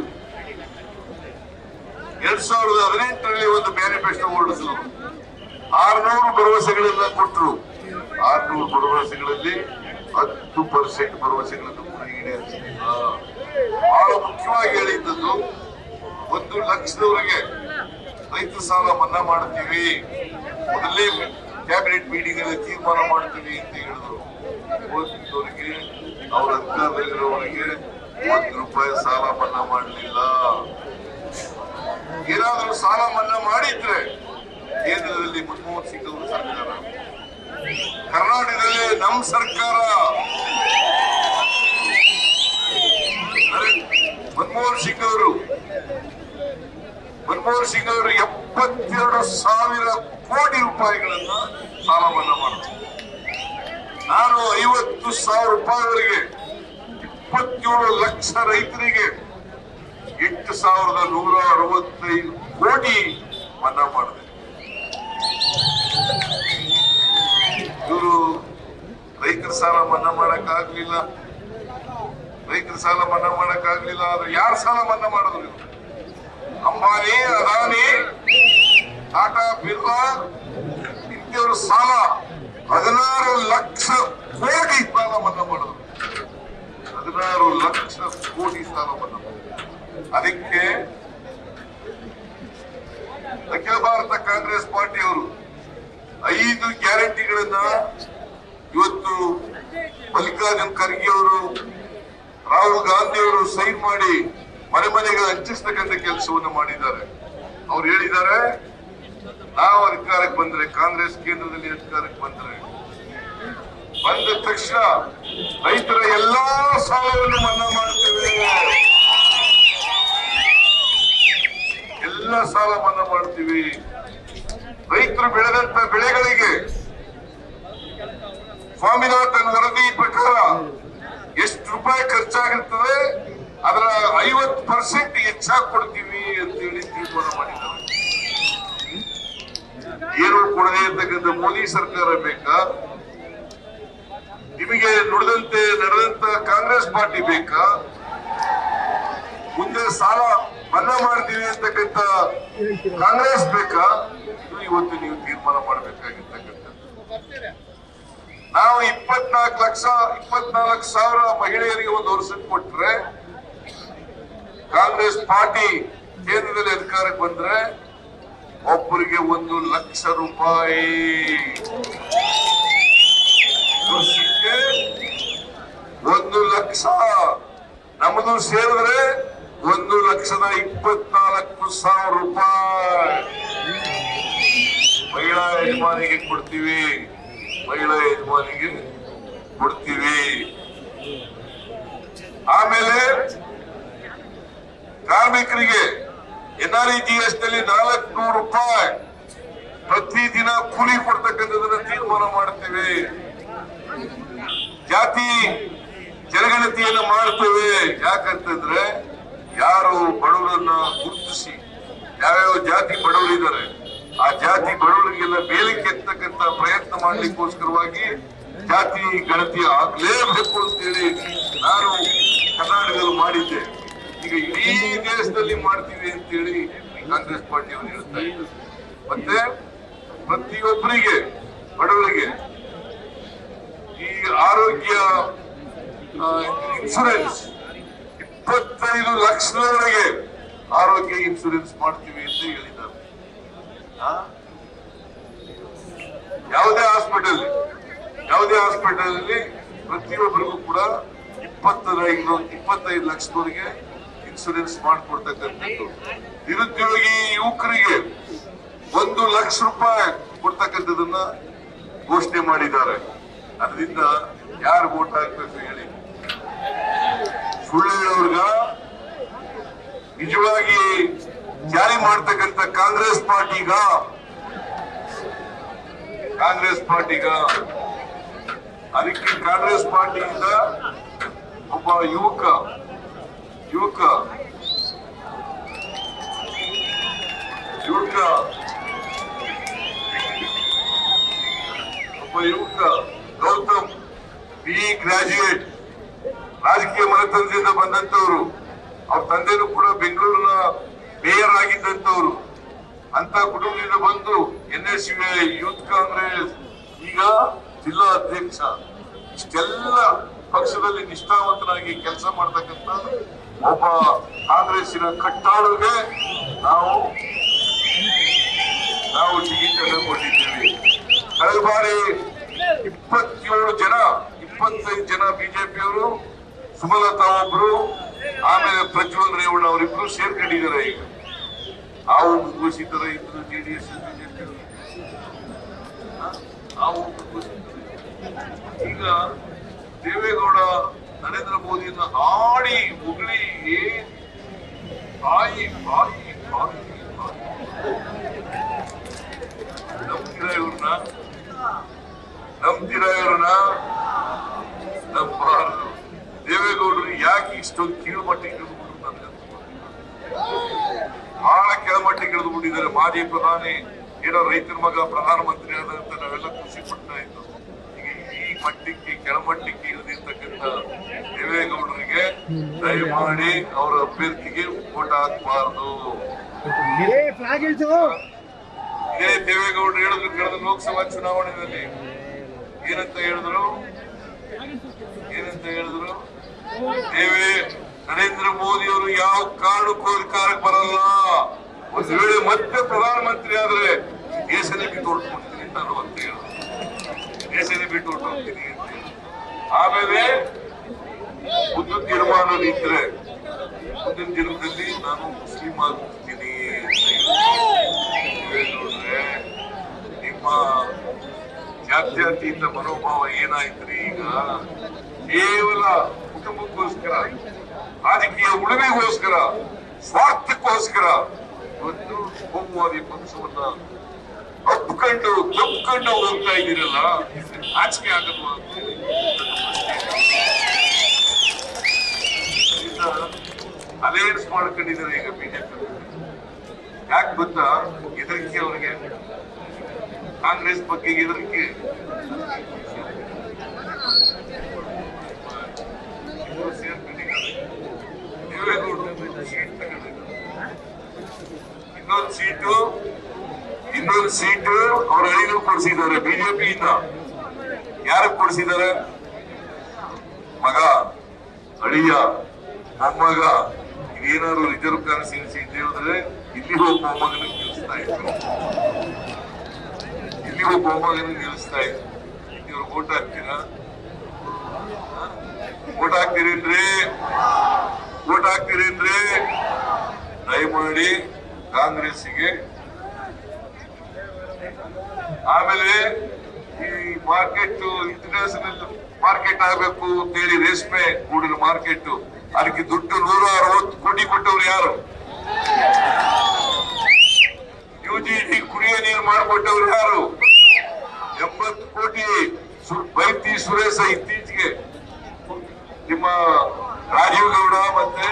2018ರಲ್ಲಿ ಒಂದು ಮ್ಯಾನಿಫೆಸ್ಟೋ ಹೊರಡಿಸಿದ್ರು. 600 ಭರವಸೆಗಳನ್ನ ಕೊಟ್ಟರು. 600 ಭರವಸೆಗಳಲ್ಲಿ 10% ಭರವಸೆಗಳನ್ನು ಕೂಡ ಈಡೇರಿಸಲಿಲ್ಲ. ಬಹಳ ಮುಖ್ಯವಾಗಿ ಹೇಳಿದ್ದದ್ದು, 1 ಲಕ್ಷದವರೆಗೆ ರೈತ ಸಾಲ ಮನ್ನಾ ಮಾಡ್ತೀವಿ, ಮೊದಲೇ ಕ್ಯಾಬಿನೆಟ್ ಮೀಟಿಂಗ್ ಅಲ್ಲಿ ತೀರ್ಮಾನ ಮಾಡ್ತೀವಿ ಅಂತ ಹೇಳಿದ್ರು. ಓದಿದವರಿಗೆ, ಅವ್ರ ಅಧಿಕಾರದಲ್ಲಿರೋವರಿಗೆ 1 ರೂಪಾಯಿ ಸಾಲ ಮನ್ನಾ ಮಾಡಲಿಲ್ಲ. ಏನಾದರೂ ಸಾಲ ಮನ್ನಾ ಮಾಡಿದ್ರೆ ಕೇಂದ್ರದಲ್ಲಿ ಮನಮೋಹನ್ ಸಿಂಗ್ ಅವರ ಸರ್ಕಾರ, ಕರ್ನಾಟಕದಲ್ಲಿ ನಮ್ಮ ಸರ್ಕಾರ. ಮನಮೋಹನ್ ಸಿಂಗ್ ಅವರು 72,000 ಕೋಟಿ ರೂಪಾಯಿಗಳನ್ನ ಸಾಲ ಮನ್ನಾ ಮಾಡಿದ್ರು. ನಾನು 50,000 ರೂಪಾಯಿವರೆಗೆ 27 ಲಕ್ಷ ರೈತರಿಗೆ 8,165 ಕೋಟಿ ಮನ್ನಾ ಮಾಡಿದೆ. ಇವರು ರೈತರ ಸಾಲ ಮನ್ನಾ ಮಾಡಕ್ಕಾಗ್ಲಿಲ್ಲ. ರೈತರ ಸಾಲ ಮನ್ನಾ ಮಾಡಕ್ಕಾಗ್ಲಿಲ್ಲ. ಆದ್ರೆ ಯಾರು ಸಾಲ ಮನ್ನಾ ಮಾಡಿದ್ರು? ಅಂಬಾನಿ, ಅದಾನಿ, ಟಾಟಾ, ಬಿರ್ಲಾ ಇಂಥವ್ರ ಸಾಲ 16 ಲಕ್ಷ ಕೋಟಿ ಸಾಲ ಮನ್ನಾ ಮಾಡಿದ್ರು. 16 ಲಕ್ಷ ಕೋಟಿ ಸಾಲ ಮನ್ನಾ ಮಾಡಿದ್ರು. ಅದಕ್ಕೆ ಅಖಿಲ ಭಾರತ ಕಾಂಗ್ರೆಸ್ ಪಾರ್ಟಿಯವರು 5 ಗ್ಯಾರಂಟಿಗಳನ್ನ ಇವತ್ತು ಮಲ್ಲಿಕಾರ್ಜುನ್ ಖರ್ಗೆ ಅವರು, ರಾಹುಲ್ ಗಾಂಧಿ ಅವರು ಸೈನ್ ಮಾಡಿ ಮನೆ ಮನೆಗೆ ಹಂಚಿಸ್ತಕ್ಕಂಥ ಕೆಲಸವನ್ನು ಮಾಡಿದ್ದಾರೆ. ಅವ್ರು ಹೇಳಿದ್ದಾರೆ, ನಾವು ಅಧಿಕಾರಕ್ಕೆ ಬಂದ್ರೆ, ಕಾಂಗ್ರೆಸ್ ಕೇಂದ್ರದಲ್ಲಿ ಅಧಿಕಾರಕ್ಕೆ ಬಂದ್ರೆ, ಬಂದ ತಕ್ಷಣ ರೈತರ ಎಲ್ಲಾ ಸಾಲವನ್ನು ಮನ್ನಾ ಮಾಡ್ತೇವೆ, ಎಲ್ಲ ಸಾಲ ಮನ್ನಾ ಮಾಡ್ತೀವಿ. ರೈತರು ಬೆಳೆದಂತ ಬೆಳೆಗಳಿಗೆ ಸ್ವಾಮಿನಾಥನ್ ವರದಿ ಪ್ರಕಾರ ಎಷ್ಟು ರೂಪಾಯಿ ಖರ್ಚಾಗಿರ್ತದೆ ಅದರ 50% ಹೆಚ್ಚಾಗಿ ಕೊಡ್ತೀವಿ ಅಂತ ಹೇಳಿ ತೀರ್ಮಾನ ಮಾಡಿದ್ದಾರೆ. ಏನು ಕೊಡದೆ ಇರ್ತಕ್ಕಂಥ ಮೋದಿ ಸರ್ಕಾರ ಬೇಕಾ? ನಿಮಗೆ ನುಡಿದಂತೆ ನಡೆದಂತ ಕಾಂಗ್ರೆಸ್ ಪಾರ್ಟಿ ಬೇಕಾ? ಮುಂದೆ ಸಾಲ ಮನ್ನಾ ಮಾಡ್ತೀವಿ ಅಂತಕ್ಕಂಥ ಕಾಂಗ್ರೆಸ್ ಬೇಕಾ? ಇವತ್ತು ನೀವು ತೀರ್ಮಾನ ಮಾಡಬೇಕಾಗಿರ್ತಕ್ಕಂಥ. ನಾವು 24,000 ಮಹಿಳೆಯರಿಗೆ 1 ವರ್ಷಕ್ಕೆ ಕೊಟ್ರೆ, ಕಾಂಗ್ರೆಸ್ ಪಾರ್ಟಿ ಕೇಂದ್ರದಲ್ಲಿ ಅಧಿಕಾರಕ್ಕೆ ಬಂದ್ರೆ ಒಬ್ಬರಿಗೆ 1 ಲಕ್ಷ ರೂಪಾಯಿ ವರ್ಷಕ್ಕೆ 1 ಲಕ್ಷ. ನಮ್ಮದು ಸೇರಿದ್ರೆ 1,24,000 ರೂಪಾಯಿ ಮಹಿಳಾ ಯಜಮಾನಿಗೆ ಕೊಡ್ತೀವಿ. ಆಮೇಲೆ ಕಾರ್ಮಿಕರಿಗೆ NREGS ನಲ್ಲಿ 400 ರೂಪಾಯಿ ಪ್ರತಿದಿನ ಕೂಲಿ ಕೊಡ್ತಕ್ಕಂಥದನ್ನ ತೀರ್ಮಾನ ಮಾಡ್ತೇವೆ. ಜಾತಿ ಜನಗಣತಿಯನ್ನು ಮಾಡ್ತೇವೆ. ಯಾಕಂತಂದ್ರೆ ಯಾರು ಬಡವರನ್ನ ಗುರುತಿಸಿ ಯಾವ್ಯಾವ ಜಾತಿ ಬಡವರಿದ್ದಾರೆ ಆ ಜಾತಿ ಬಡವರಿಗೆಲ್ಲ ಮೇಲಕ್ಕೆ ಎತ್ತಕ್ಕಂತ ಪ್ರಯತ್ನ ಮಾಡ್ಲಿಕ್ಕೋಸ್ಕರವಾಗಿ ಜಾತಿ ಗಣತಿ ಆಗ್ಲೇಬೇಕು ಅಂತೇಳಿ ನಾನು ಕರ್ನಾಟಕದಲ್ಲಿ ಮಾಡಿದ್ದೆ. ಈಗ ಇಡೀ ದೇಶದಲ್ಲಿ ಮಾಡ್ತೀವಿ ಅಂತೇಳಿ ಕಾಂಗ್ರೆಸ್ ಪಾರ್ಟಿಯವರು ಹೇಳ್ತಾ ಇದ್ದಾರೆ. ಮತ್ತೆ ಪ್ರತಿಯೊಬ್ಬರಿಗೆ ಬಡವರಿಗೆ ಈ ಆರೋಗ್ಯ ಇನ್ಶೂರೆನ್ಸ್ 25 ಲಕ್ಷದವರೆಗೆ ಆರೋಗ್ಯ ಇನ್ಶೂರೆನ್ಸ್ ಮಾಡ್ತೀವಿ ಅಂತ ಹೇಳಿದ್ದಾರೆ. ಯಾವುದೇ ಹಾಸ್ಪಿಟಲ್ ಅಲ್ಲಿ ಪ್ರತಿಯೊಬ್ಬರಿಗೂ ಕೂಡ 25 ಲಕ್ಷದವರೆಗೆ ಇನ್ಶೂರೆನ್ಸ್ ಮಾಡಿಕೊಡ್ತಕ್ಕಂಥದ್ದು. ನಿರುದ್ಯೋಗಿ ಯುವಕರಿಗೆ 1 ಲಕ್ಷ ರೂಪಾಯಿ ಕೊಡ್ತಕ್ಕಂಥದನ್ನ ಘೋಷಣೆ ಮಾಡಿದ್ದಾರೆ. ಅದರಿಂದ ಯಾರು ವೋಟ್ ಹಾಕ್ಬೇಕು ಹೇಳಿ? ಸುಳ್ಳು ಹೇಳೋರ್ಗ ನಿಜವಾಗಿ ಜಾರಿ ಮಾಡ್ತಕ್ಕಂಥ ಕಾಂಗ್ರೆಸ್ ಪಾರ್ಟಿಗ ಅದಕ್ಕೆ ಕಾಂಗ್ರೆಸ್ ಪಾರ್ಟಿಯಿಂದ ಒಬ್ಬ ಯುವಕ ಗೌತಮ್ BE ಗ್ರಾಜುಯೇಟ್, ರಾಜಕೀಯ ಮನೆತನದಿಂದ ಬಂದಂತವ್ರು. ಅವ್ರ ತಂದೆನೂ ಕೂಡ ಬೆಂಗಳೂರಿನ ಮೇಯರ್ ಆಗಿದ್ದಂತವ್ರು. ಅಂತ ಕುಟುಂಬದಿಂದ ಬಂದು NSUI ಯೂತ್ ಕಾಂಗ್ರೆಸ್ ಈಗ ಜಿಲ್ಲಾ ಅಧ್ಯಕ್ಷ. ಇಷ್ಟೆಲ್ಲ ಪಕ್ಷದಲ್ಲಿ ನಿಷ್ಠಾವಂತನಾಗಿ ಕೆಲಸ ಮಾಡ್ತಕ್ಕಂಥ ಒಬ್ಬ ಕಾಂಗ್ರೆಸ್ಸಿನ ಕಟ್ಟಾಳುಗೆ ನಾವು ಟಿಕೆಟ್ ಅನ್ನು ಕೊಟ್ಟಿದ್ದೇವೆ. ಕಳೆದ ಬಾರಿ 25 ಜನ ಬಿಜೆಪಿಯವರು, ಸುಮಲತಾ ಒಬ್ರು, ಆಮೇಲೆ ಪ್ರಜ್ವಲ್ ರೇವಣ್ಣ ಅವರಿಬ್ರು ಸೇರ್ಕೊಂಡಿದ್ದಾರೆ. ಈಗ ನಾವು ಮುಂದುವರಿಸಿದ್ದಾರೆ ಇದ್ರು JDS ಬಿಜೆಪಿ ಈಗ ದೇವೇಗೌಡ ನರೇಂದ್ರ ಮೋದಿಯನ್ನ ಆಡಿ ಉಗುಳಿ ಬಾಯಿ ನಂಬ್ತೀರಾ ಇವ್ರನ್ನ ನಂಬಾರದು. ದೇವೇಗೌಡರು ಯಾಕೆ ಇಷ್ಟೊಂದು ಕೀಳುಮಟ್ಟಿಗೆ ಇಳಿದುಬಿಟ್ರು ನನಗಂತೂ ಬಹಳ ಕೆಳಮಟ್ಟಿಗೆ ಇಳಿದುಬಿಟ್ಟಿದ್ದಾರೆ. ಮಾಜಿ ಪ್ರಧಾನಿ ಏನೋ ರೈತರ ಮಗ ಪ್ರಧಾನಮಂತ್ರಿ ಆದಂತ ನಾವೆಲ್ಲ ಖುಷಿ ಪಡ್ತಾ ಇದ್ದು. ಈಗ ಈ ಮಟ್ಟಕ್ಕೆ ಕೆಳಮಟ್ಟಕ್ಕೆ ಇಳಿದಿರ್ತಕ್ಕಂಥ ದೇವೇಗೌಡರಿಗೆ ದಯಮಾಡಿ ಅವರ ಅಭ್ಯರ್ಥಿಗೆ ವೋಟ್ ಹಾಕಬಾರದು. ಇದೇ ದೇವೇಗೌಡರು ಹೇಳಿದ್ರು ಕಳೆದ ಲೋಕಸಭಾ ಚುನಾವಣೆಯಲ್ಲಿ ಏನಂತ ಹೇಳಿದ್ರು ನರೇಂದ್ರ ಮೋದಿ ಅವರು ಯಾವ ಕಾರಣಕ್ಕೂ ಅಧಿಕಾರಕ್ಕೆ ಬರಲ್ಲ. ಒಂದು ವೇಳೆ ಮತ್ತೆ ಪ್ರಧಾನಮಂತ್ರಿ ಆದ್ರೆ ದೇಶನೇ ಬಿಟ್ಟು ಹೊರಟುಕೊಡ್ತೀನಿ ನಾನು ಅಂತ ಹೇಳಿದ್ರು. ದೇಶನೇ ಬಿಟ್ಟು ಹೊರಟೋಗ್ತೀನಿ ಅಂತ. ಆಮೇಲೆ ಮುಂದಿನ ತೀರ್ಮಾನ ನಿಂತರೆ ಮುಂದಿನ ದಿನದಲ್ಲಿ ನಾನು ಮುಸ್ಲಿಂ ಆಗ್ತೀನಿ ಅಂತ ಹೇಳಿದ್ರೆ ನಿಮ್ಮ ಜಾತ್ಯತೀತ ಮನೋಭಾವ ಏನಾಯ್ತ್ರಿ? ಈಗ ಕೇವಲ ಕುಟುಂಬಕ್ಕೋಸ್ಕರ, ರಾಜಕೀಯ ಉಳಿಮೆಗೋಸ್ಕರ, ಸ್ವಾರ್ಥಕ್ಕೋಸ್ಕರ ಇವತ್ತು ಕೋಮುವಾದಿ ಪಕ್ಷವನ್ನ ತಪ್ಪಿಕೊಂಡು ಹೋಗ್ತಾ ಇದ್ದೀರಲ್ಲ, ಆಚೆಗೆ ಆಗಲ್ವಾ ಅಂತೇಳಿ ಅಲಯನ್ಸ್ ಮಾಡ್ಕೊಂಡಿದ್ದಾರೆ ಈಗ ಬಿಜೆಪಿ. ಯಾಕೆ ಗೊತ್ತಾ? ಹೆದರಿಕೆ ಅವರಿಗೆ, ಕಾಂಗ್ರೆಸ್ ಬಗ್ಗೆ ಹೆದರಿಕೆ. ದೇವೇಗೌಡರು ಸೀಟ್ ತಗೊಂಡಿದ್ದಾರೆ. ಇನ್ನೊಂದು ಸೀಟು ಅವ್ರ ಅಳಿಗಳು ಕೊಡಿಸಿದ್ದಾರೆ ಬಿಜೆಪಿಯಿಂದ. ಯಾರಿಗೆ ಕೊಡಿಸಿದ್ದಾರೆ? ಮಗ, ಅಳಿಯ, ಮೊಮ್ಮಗ. ಇದೇನಾದ್ರು ರಿಸರ್ವ್ ಕಾನ್ಸ್ಟಿಟ್ಯೂನ್ಸಿ ಅಂತ ಹೇಳಿದ್ರೆ ಇಲ್ಲಿ ಹೋಗಿ ಮೊಮ್ಮಗನ ನಿಲ್ಲಿಸ್ತಾ ಇದ್ರು. ಇವ್ರು ವೋಟ್ ಹಾಕ್ತೀರಾ? ವೋಟ್ ಹಾಕ್ತೀರೇನ್ರಿ? ದಯಮಾಡಿ ಕಾಂಗ್ರೆಸ್ಸಿಗೆ. ಆಮೇಲೆ ಈ ಮಾರ್ಕೆಟ್ ಇಂಟರ್ನ್ಯಾಷನಲ್ ಮಾರ್ಕೆಟ್ ಆಗಬೇಕು ಅಂತೇಳಿ ರೇಷ್ಮೆ ಗೂಡಿನ ಮಾರ್ಕೆಟ್, ಅದಕ್ಕೆ ದುಡ್ಡು 160 ಕೋಟಿ ಕೊಟ್ಟವ್ರು ಯಾರು? UGD ಕುಡಿಯೋ ನೀರು ಮಾಡಿಕೊಟ್ಟವ್ರು ಯಾರು? 80 ಕೋಟಿ ಬೈತಿ ಸುರೇಶ ಇತ್ತೀಚೆಗೆ ನಿಮ್ಮ ರಾಜೀವ್ ಗೌಡ ಮತ್ತೆ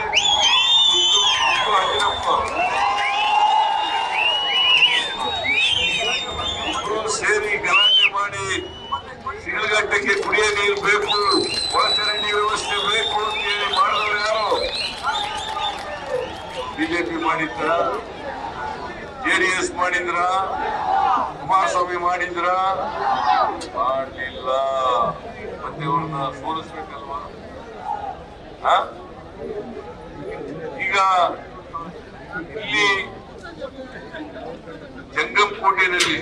ಸೇರಿ ಗಲಾಟೆ ಮಾಡಿ ಮಾಡಿ ಶಿಡ್ಲಘಟ್ಟಕ್ಕೆ ಕುಡಿಯ ನೀರು ಬೇಕು, ಒಳಚರಂಡಿ ವ್ಯವಸ್ಥೆ ಬೇಕು ಅಂತ ಹೇಳಿ ಮಾಡಿದವರು ಯಾರು? ಬಿಜೆಪಿ ಮಾಡಿದ್ರ, ಜೆಡಿಎಸ್ ಮಾಡಿದ್ರ, ಕುಮಾರಸ್ವಾಮಿ ಮಾಡಿದ್ರ? ಮಾಡಲಿಲ್ಲ. ಮತ್ತೆ ಅವ್ರನ್ನ ಸೋಲಿಸ್ಬೇಕಲ್ವಾ? ಈಗ ಇಲ್ಲಿ ಜಂಗಮಕೋಟೆಯಲ್ಲಿ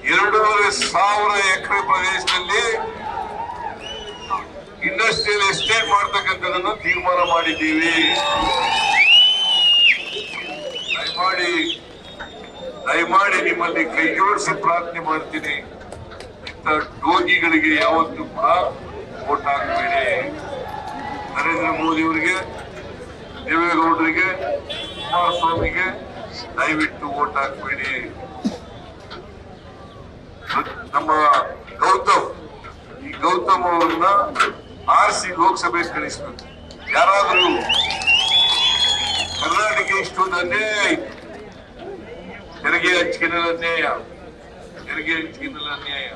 2,500 ಎಕರೆ ಪ್ರದೇಶದಲ್ಲಿ ಇಂಡಸ್ಟ್ರಿಯಲ್ ಎಸ್ಟೇಟ್ ಮಾಡ್ತಕ್ಕಂಥದನ್ನು ತೀರ್ಮಾನ ಮಾಡಿದ್ದೀವಿ. ದಯಮಾಡಿ ನಿಮ್ಮಲ್ಲಿ ಕೈ ಜೋಡಿಸಿ ಪ್ರಾರ್ಥನೆ ಮಾಡ್ತೀನಿ, ಇಂಥ ಡೋಗಿಗಳಿಗೆ ಯಾವತ್ತೂ ಕೂಡ ವೋಟ್ ಹಾಕಬೇಡಿ. ನರೇಂದ್ರ ಮೋದಿ ಅವರಿಗೆ, ದೇವೇಗೌಡರಿಗೆ, ಕುಮಾರಸ್ವಾಮಿಗೆ ದಯವಿಟ್ಟು ವೋಟ್ ಹಾಕಬೇಡಿ. ನಮ್ಮ ಗೌತಮ್ ಅವರನ್ನ ಆರಿಸಿ ಲೋಕಸಭೆ ಕಳಿಸ್ಬೇಕು. ಯಾರಾದ್ರೂ ಕರ್ನಾಟಕ ಇಷ್ಟೊಂದು ಅನ್ಯಾಯ, ತೆರಿಗೆ ಹಂಚಿಕೆನಲ್ಲಿ ಅನ್ಯಾಯ,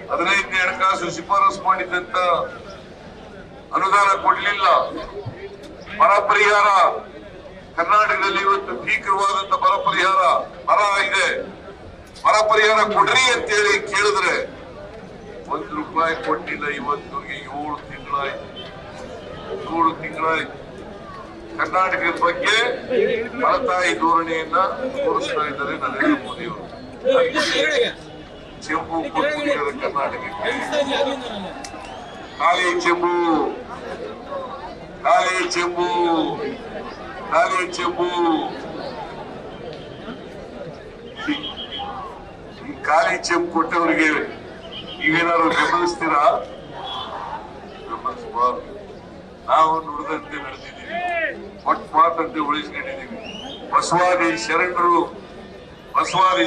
15 ಹಣಕಾಸು ಶಿಫಾರಸು ಮಾಡಿದಂತ ಅನುದಾನ ಕೊಡ್ಲಿಲ್ಲ. ಬರ ಪರಿಹಾರ ಕರ್ನಾಟಕದಲ್ಲಿ ಇವತ್ತು ಭೀಕರವಾದಂತ ಬರ ಪರಿಹಾರ ಇದೆ. ಬರ ಪರಿಹಾರ ಕೊಡ್ರಿ ಅಂತೇಳಿ ಕೇಳಿದ್ರೆ ₹1 ಕೊಟ್ಟಿಲ್ಲ. ಇವತ್ತಿಗೆ 7 ತಿಂಗಳಾಯ್ತು. ಕರ್ನಾಟಕದ ಬಗ್ಗೆ ಮಲತಾಯಿ ಧೋರಣೆಯನ್ನ ತೋರಿಸ್ತಾ ಇದ್ದಾರೆ ನರೇಂದ್ರ ಮೋದಿ ಅವರು. ಚೆಂಬು ಕೊಟ್ಟಿದ್ದಾರೆ ಕರ್ನಾಟಕಕ್ಕೆ, ಖಾಲಿ ಚೆಂಬು. ಈ ಖಾಲಿ ಚೆಂಬು ಕೊಟ್ಟವರಿಗೆ ನೀವೇನಾದ್ರು ಬೆಂಬಲಿಸ್ತೀರಾ? ಬೆಂಬಲಿಸಬಾರ್ದು. ನಾವು ನುಡಿದಂತೆ ನಡೆದಿದ್ದೀವಿ, ಒಟ್ಟು ಮಾತಂತೆ ಉಳಿಸ್ಕೊಂಡಿದ್ದೀವಿ. ಬಸವಾದಿ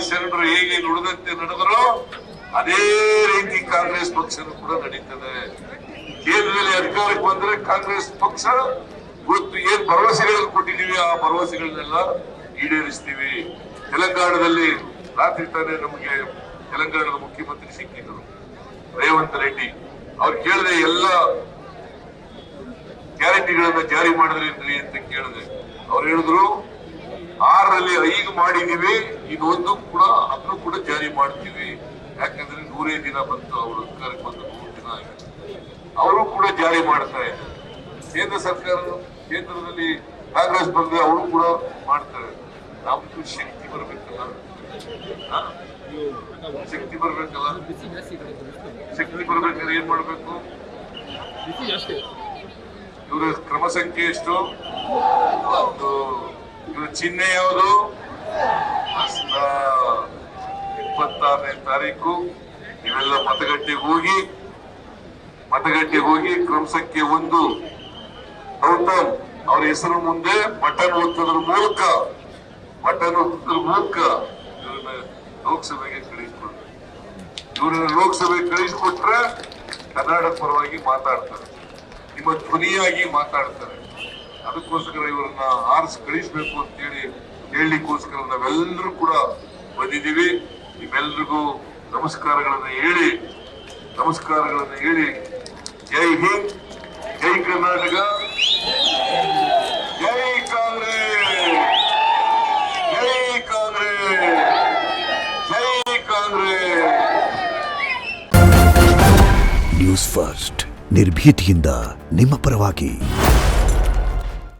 ಶರಣರು ಹೇಗೆ ನುಡಿದಂತೆ ನಡೆದರೋ ಅದೇ ರೀತಿ ಕಾಂಗ್ರೆಸ್ ಪಕ್ಷನೂ ಕೂಡ ನಡೀತದೆ. ಕೇಂದ್ರದಲ್ಲಿ ಅಧಿಕಾರಕ್ಕೆ ಬಂದ್ರೆ ಕಾಂಗ್ರೆಸ್ ಪಕ್ಷ ಇವತ್ತು ಏನ್ ಭರವಸೆಗಳನ್ನು ಕೊಟ್ಟಿದ್ದೀವಿ ಆ ಭರವಸೆಗಳನ್ನೆಲ್ಲ ಈಡೇರಿಸ್ತೀವಿ. ತೆಲಂಗಾಣದಲ್ಲಿ ರಾತ್ರಿ ತಾನೇ ನಮಗೆ ತೆಲಂಗಾಣದ ಮುಖ್ಯಮಂತ್ರಿ ಸಿಕ್ಕಿದ್ರು, ರೇವಂತ್ ರೆಡ್ಡಿ. ಅವ್ರು ಕೇಳಿದೆ ಎಲ್ಲ ಗ್ಯಾರಂಟಿಗಳನ್ನ ಜಾರಿ ಮಾಡಿದ್ರಿ ಅಂತ ಕೇಳಿದೆ. ಅವ್ರು ಹೇಳಿದ್ರು 6ರಲ್ಲಿ 5 ಮಾಡಿದೀವಿ, ಇನ್ನೊಂದು ಕೂಡ ಅದನ್ನು ಕೂಡ ಜಾರಿ ಮಾಡ್ತೀವಿ. ಯಾಕಂದ್ರೆ 100 ದಿನ ಬಂತು, ಅವರು ಅಧಿಕಾರಕ್ಕೆ ಬಂದು 100 ದಿನ ಆಗಿದೆ. ಅವರು ಕೂಡ ಜಾರಿ ಮಾಡ್ತಾರೆ. ಕೇಂದ್ರದಲ್ಲಿ ಕಾಂಗ್ರೆಸ್ ಬಂದ್ರೆ ಅವರು ಕೂಡ ಮಾಡ್ತಾರೆ. ನಮ್ದು ಶಕ್ತಿ ಬರ್ಬೇಕಲ್ಲ, ಶಕ್ತಿ ಬರ್ಬೇಕಾದ್ರೆ ಏನ್ ಮಾಡ್ಬೇಕು? ಇವರ ಕ್ರಮ ಸಂಖ್ಯೆ ಎಷ್ಟು, ಇವ್ರ ಚಿಹ್ನೆ ಯಾವುದು? 26ನೇ ತಾರೀಕು ಇವೆಲ್ಲ ಮತಗಟ್ಟೆಗೆ ಹೋಗಿ ಕ್ರಮ ಸಂಖ್ಯೆ 1 ಗೌತಮ್ ಅವ್ರ ಹೆಸರು ಮುಂದೆ ಬಟನ್ ಒತ್ತೋದ್ರ ಮೂಲಕ ಇವ್ರನ್ನ ಲೋಕಸಭೆಗೆ ಕಳಿಸ್ಕೊಟ್ರೆ ಕರ್ನಾಟಕ ಪರವಾಗಿ ಮಾತಾಡ್ತಾರೆ, ನಿಮ್ಮ ಧ್ವನಿಯಾಗಿ ಮಾತಾಡ್ತಾರೆ. ಅದಕ್ಕೋಸ್ಕರ ಇವರನ್ನ ಆರಿಸಿ ಕಳಿಸ್ಬೇಕು ಅಂತೇಳಿ ಹೇಳಲಿಕ್ಕೋಸ್ಕರ ನಾವೆಲ್ಲರೂ ಕೂಡ ಬಂದಿದ್ದೀವಿ. ನಿಮ್ಮೆಲ್ರಿಗೂ ನಮಸ್ಕಾರಗಳನ್ನ ಹೇಳಿ ಜೈ ಹಿಂದ್, ಜೈ ಕರ್ನಾಟಕ, ಜೈ ಕಾಂಗ್ರೆಸ್, ಜೈ ಕಾಂಗ್ರೆಸ್. ನ್ಯೂಸ್ ಫಸ್ಟ್, ನಿರ್ಭೀತಿಯಿಂದ ನಿಮ್ಮ ಪರವಾಗಿ.